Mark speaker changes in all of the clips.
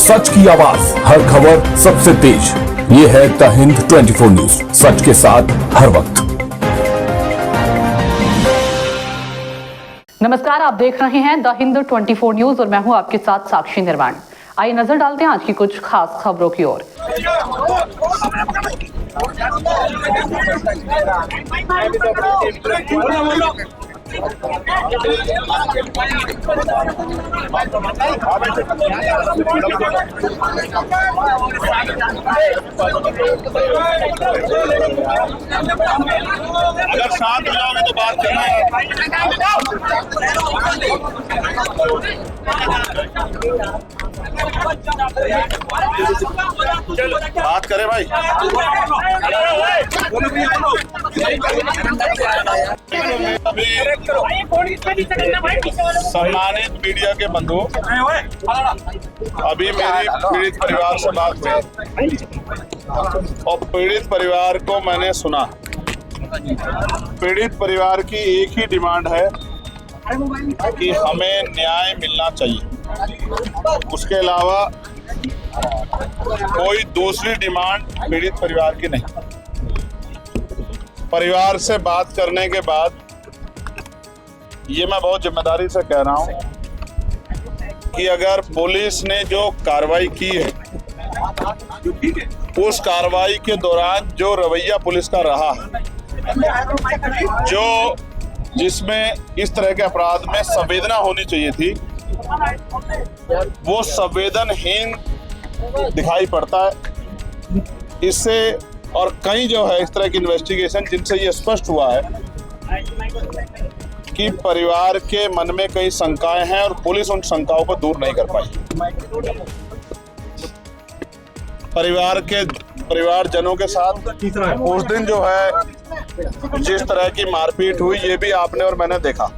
Speaker 1: सच की आवाज, हर खबर सबसे तेज। ये है द हिंद 24 न्यूज, सच के साथ हर वक्त।
Speaker 2: नमस्कार, आप देख रहे हैं द हिंद 24 न्यूज और मैं हूं आपके साथ साक्षी निर्वाण। आइए नजर डालते हैं आज की कुछ खास खबरों की ओर।
Speaker 3: अगर शांत हो जाओगे तो बात बात करें भाई। सम्मानित मीडिया के बंधु, अभी मेरी पीड़ित परिवार से बात हुई और पीड़ित परिवार को मैंने सुना। पीड़ित परिवार की एक ही डिमांड है कि हमें न्याय मिलना चाहिए। उसके अलावा कोई दूसरी डिमांड पीड़ित परिवार की नहीं। परिवार से बात करने के बाद ये मैं बहुत जिम्मेदारी से कह रहा हूं कि अगर पुलिस ने जो कार्रवाई की है, उस कार्रवाई के दौरान जो रवैया पुलिस का रहा है, जो जिसमें इस तरह के अपराध में संवेदना होनी चाहिए थी, वो संवेदनहीन दिखाई पड़ता है। इससे और कई जो है इस तरह की इन्वेस्टिगेशन जिनसे ये स्पष्ट हुआ है कि परिवार के मन में कई शंकाएं हैं और पुलिस उन शंकाओं को दूर नहीं कर पाई। परिवारजनों के साथ उस दिन जो है जिस तरह की मारपीट हुई, ये भी आपने और मैंने देखा।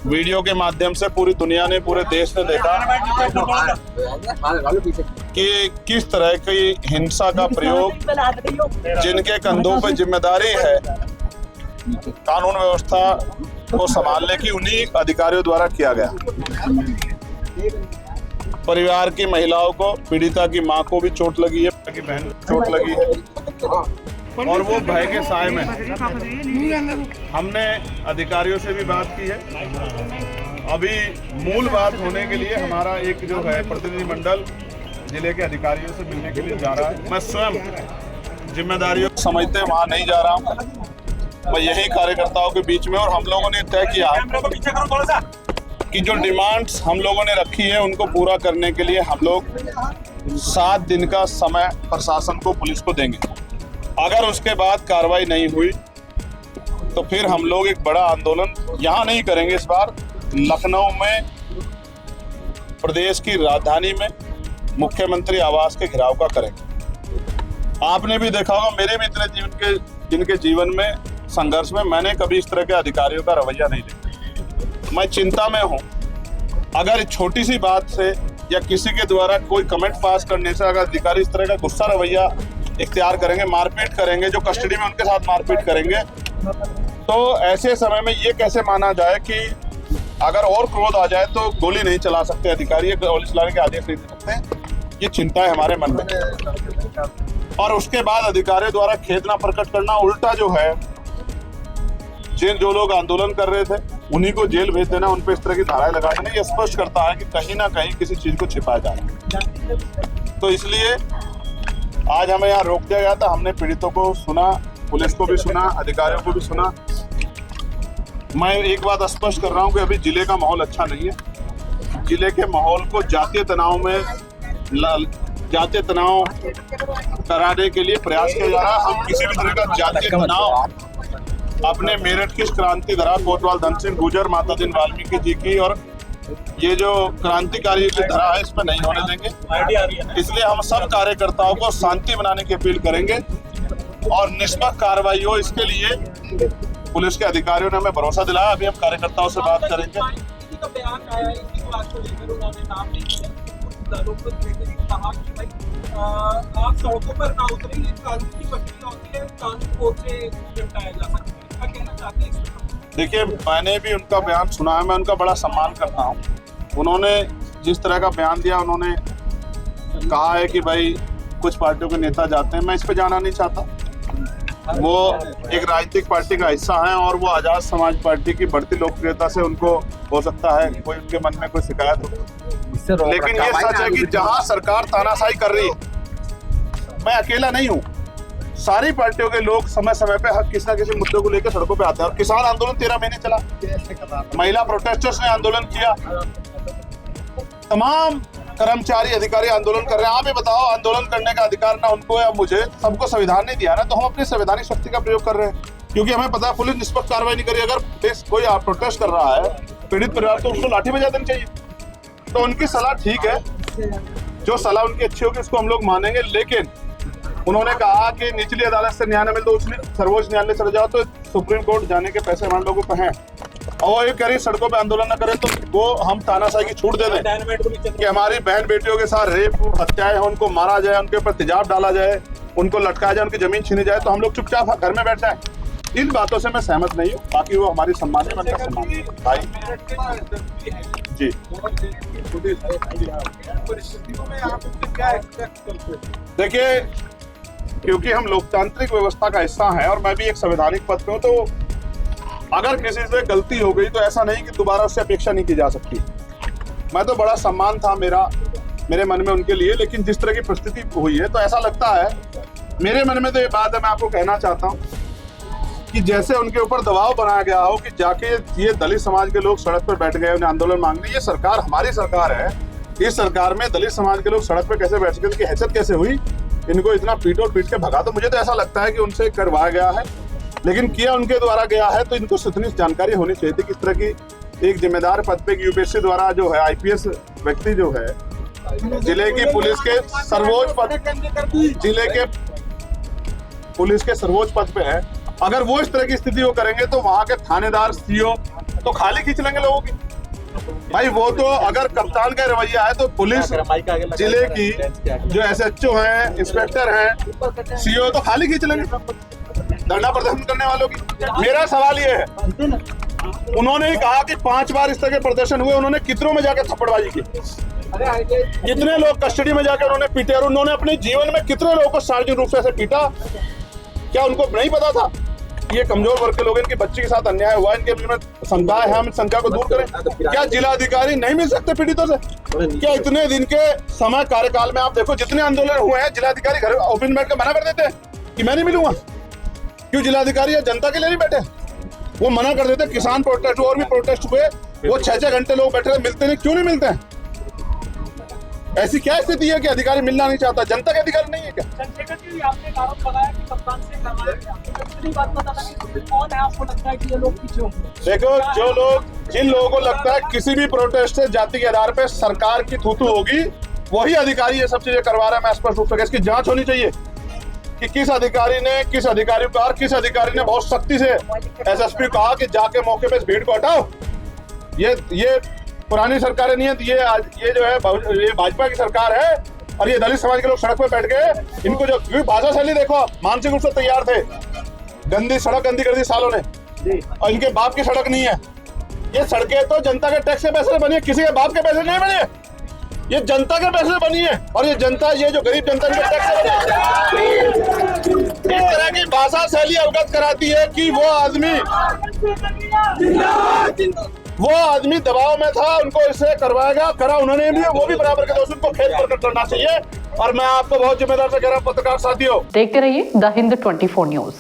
Speaker 3: वीडियो के माध्यम से पूरी दुनिया ने, पूरे देश ने देखा कि किस तरह की हिंसा का प्रयोग, जिनके कंधों पर जिम्मेदारी है कानून व्यवस्था को संभालने की, उन्हीं अधिकारियों द्वारा किया गया। परिवार की महिलाओं को, पीड़िता की मां को भी चोट लगी है, की बहन को चोट लगी है और वो भय के साए में। हमने अधिकारियों से भी बात की है। अभी मूल बात होने के लिए हमारा एक जो है प्रतिनिधिमंडल जिले के अधिकारियों से मिलने के लिए जा रहा है। मैं स्वयं जिम्मेदारियों को समझते वहां नहीं जा रहा हूँ, मैं यही कार्यकर्ताओं के बीच में। और हम लोगों ने तय किया कि जो डिमांड्स हम लोगों ने रखी है उनको पूरा करने के लिए हम लोग 7 दिन का समय प्रशासन को, पुलिस को देंगे। अगर उसके बाद कार्रवाई नहीं हुई तो फिर हम लोग एक बड़ा आंदोलन यहाँ नहीं करेंगे। इस बार लखनऊ में, प्रदेश की राजधानी में मुख्यमंत्री आवास के घेराव का करेंगे। आपने भी देखा होगा, मेरे भी इतने जिनके जीवन में संघर्ष में मैंने कभी इस तरह के अधिकारियों का रवैया नहीं देखा। मैं चिंता में हूं। अगर छोटी सी बात से या किसी के द्वारा कोई कमेंट पास करने से अगर अधिकारी इस तरह का गुस्सा रवैया इख्तियार करेंगे, मारपीट करेंगे, जो कस्टडी में उनके साथ मारपीट करेंगे, तो ऐसे समय में ये कैसे माना जाए कि अगर और क्रोध आ जाए तो गोली नहीं चला सकते अधिकारी, गोली चलाने के आदेश नहीं दे सकते। ये चिंता है हमारे मन में। और उसके बाद अधिकारियों द्वारा खेद ना प्रकट करना, उल्टा जो है जो लोग आंदोलन कर रहे थे उन्हीं को जेल भेज देना, उन पर इस तरह की धाराएं लगा देना, ये स्पष्ट करता है कि कहीं ना कहीं किसी चीज को छिपाया जा रहा है। तो इसलिए आज हमें यहाँ रोक दिया गया था। हमने पीड़ितों को सुना, पुलिस को भी सुना, अधिकारियों को भी सुना। मैं एक बात स्पष्ट कर रहा हूँ कि अभी जिले का माहौल अच्छा नहीं है। जिले के माहौल को जातीय तनाव कराने के लिए प्रयास किया जा रहा है। हम किसी भी तरह का जातीय तनाव अपने मेरठ की क्रांति धरा कोतवाल धन सिंह गुर्जर, माता दिन वाल्मीकि जी की और ये जो क्रांतिकारी की धरा है, इसमें नहीं होने देंगे। इसलिए हम सब कार्यकर्ताओं को शांति बनाने की अपील करेंगे और निष्पक्ष कार्रवाई हो, इसके लिए पुलिस के अधिकारियों ने हमें भरोसा दिलाया। अभी हम कार्यकर्ताओं से बात करेंगे। आप सड़कों पर ना उतरें, ये कानून की प्रक्रिया होती है, कानून कोर्ट से निपटाया जा सकता है। क्या कहना चाहते हैं? देखिए, मैंने भी उनका बयान सुना है, मैं उनका बड़ा सम्मान करता हूँ। उन्होंने जिस तरह का बयान दिया उन्होंने कहा है कि भाई कुछ पार्टियों के नेता जाते हैं, मैं इस पे जाना नहीं चाहता। वो एक राजनीतिक पार्टी का हिस्सा है और वो आजाद समाज पार्टी की बढ़ती लोकप्रियता से उनको हो सकता है कोई उनके मन में कोई शिकायत हो, लेकिन ये सच है कि जहां सरकार तानाशाही कर रही है, मैं अकेला नहीं हूं, सारी पार्टियों के लोग समय समय पे हर किसी न किसी मुद्दे को लेकर सड़कों पे आते हैं। और किसान आंदोलन 13 महीने चला, महिला प्रोटेस्टर्स ने आंदोलन किया, तमाम कर्मचारी अधिकारी आंदोलन कर रहे हैं। आप ही बताओ, आंदोलन करने का अधिकार ना उनको या मुझे, सबको संविधान नहीं दिया ना, तो हम अपनी संवैधानिक शक्ति का प्रयोग कर रहे हैं, क्योंकि हमें पता है पुलिस निष्पक्ष कार्रवाई नहीं करी। अगर कोई प्रोटेस्ट कर रहा है पीड़ित परिवार, तो उसको लाठी बजा देनी चाहिए। तो उनकी सलाह ठीक है, जो सलाह उनकी अच्छी होगी उसको हम लोग मानेंगे, लेकिन उन्होंने कहा कि निचली अदालत से न्याय न मिले तो उसने सर्वोच्च न्यायालय चले जाओ, तो सुप्रीम कोर्ट जाने के पैसे हमारे लोगों को हैं। और वो ये कह रही सड़कों पे आंदोलन न करें तो वो हम तानाशाही की छूट दे दें कि हमारी बहन बेटियों के साथ रेप हत्याएं हो, उनको मारा जाए, उनके ऊपर तेजाब डाला जाए, उनको लटकाया जाए, उनकी जमीन छीनी जाए, तो हम लोग चुपचाप घर में बैठ जाए। इन बातों से मैं सहमत नहीं हूँ। बाकी वो हमारी सम्मानीय बनकर सम्मान भाई जी। देखिए, क्योंकि हम लोकतांत्रिक व्यवस्था का हिस्सा हैं और मैं भी एक संवैधानिक पद पे हूँ, तो अगर किसी से गलती हो गई तो ऐसा नहीं कि दोबारा उससे अपेक्षा नहीं की जा सकती। मैं तो बड़ा सम्मान था मेरे मन में उनके लिए, लेकिन जिस तरह की परिस्थिति हुई है तो ऐसा लगता है, मेरे मन में तो ये बात है, मैं आपको कहना चाहता हूँ कि जैसे उनके ऊपर दबाव बनाया गया हो कि जाके ये दलित समाज के लोग सड़क पर बैठ गए, उन्हें आंदोलन मांगने। ये सरकार हमारी सरकार है, इस सरकार में दलित समाज के लोग सड़क पर कैसे बैठ सके, उनकी हैसियत कैसे हुई, इनको इतना पीट के भगा। तो मुझे तो ऐसा लगता है कि उनसे करवाया गया है, लेकिन किया उनके द्वारा गया है, तो इनको इतनी जानकारी होनी चाहिए थी। किस तरह की एक जिम्मेदार पद पे यूपीएससी द्वारा जो है आईपीएस व्यक्ति जो है जिले की पुलिस के सर्वोच्च पद, जिले के पुलिस के सर्वोच्च पद पे है, अगर वो इस तरह की स्थिति को करेंगे तो वहां के थानेदार सीओ तो खाली खींच लेंगे लोगों की। भाई वो तो अगर कप्तान का रवैया है तो पुलिस जिले की जो एसएचओ हैं, इंस्पेक्टर हैं, सीओ तो खाली खींच लेंगे धरना प्रदर्शन करने वालों की। मेरा सवाल ये है, उन्होंने कहा कि 5 बार इस तरह के प्रदर्शन हुए, उन्होंने कितनों में जाकर थप्पड़बाजी की, कितने लोग कस्टडी में जाकर उन्होंने पीटे, और उन्होंने अपने जीवन में कितने लोगों को सार्वजनिक रूप से ऐसे पीटा। क्या उनको नहीं पता था ये कमजोर वर्ग के लोग, इनकी बच्ची के साथ अन्याय हुआ, इनके बीच में शंका है, हम शंका को दूर करें। क्या जिलाधिकारी नहीं मिल सकते पीड़ितों से? क्या इतने दिन के समय कार्यकाल में आप देखो जितने आंदोलन हुए हैं, जिलाधिकारी घर ऑफिस में बैठ कर मना कर देते हैं कि मैं नहीं मिलूंगा। क्यों जिलाधिकारी या जनता के लिए नहीं बैठे? वो मना कर देते। किसान प्रोटेस्ट और भी प्रोटेस्ट हुए, वो 6-6 घंटे लोग बैठे, मिलते नहीं, क्यों नहीं मिलते हैं? ऐसी क्या स्थिति है कि अधिकारी मिलना नहीं चाहता? जनता के अधिकारी नहीं है क्या?
Speaker 4: चंद्रशेखर जी, आपने आरोप लगाया कि कप्तान से करवाया गया, तो बात पता नहीं कौन है, आपको लगता है कि ये लोग पीछे होंगे?
Speaker 3: देखो, जो लोग, जिन लोगों को लगता है किसी भी प्रोटेस्ट से जाति के आधार पर सरकार की थूथू होगी, वही अधिकारी ये सब चीजें करवा रहा है। मैं स्पष्ट रूप से इसकी जांच होनी चाहिए कि किस अधिकारी ने, किस अधिकारी को, और किस अधिकारी ने बहुत सख्ती से एसएसपी कहा कि जाके मौके पे भीड़ को हटाओ। ये पुरानी सरकारें नहीं है, ये जो है ये भाजपा की सरकार है, और ये दलित समाज के लोग सड़क पे बैठ गए। इनको जो भाषा शैली देखो, मानसिक रूप से तैयार थे। गंदी सड़क गंदी कर दी सालों ने, और इनके बाप की सड़क नहीं है। ये सड़कें तो जनता के टैक्स के पैसे बनी है, किसी के बाप के पैसे नहीं बने, ये जनता के पैसे बनी है। और ये जनता, ये जो गरीब जनता इनके टैक्स से बनी है। इस तरह की भाषा शैली अवगत कराती है कि वो आदमी दबाव में था, उनको इससे करवाएगा, करा उन्होंने भी, वो भी बराबर के दोस्त, उनको खेत पर करना चाहिए। और मैं आपको बहुत जिम्मेदार से कह रहा हूं, पत्रकार साथियों,
Speaker 2: देखते रहिए द हिंद 24 न्यूज।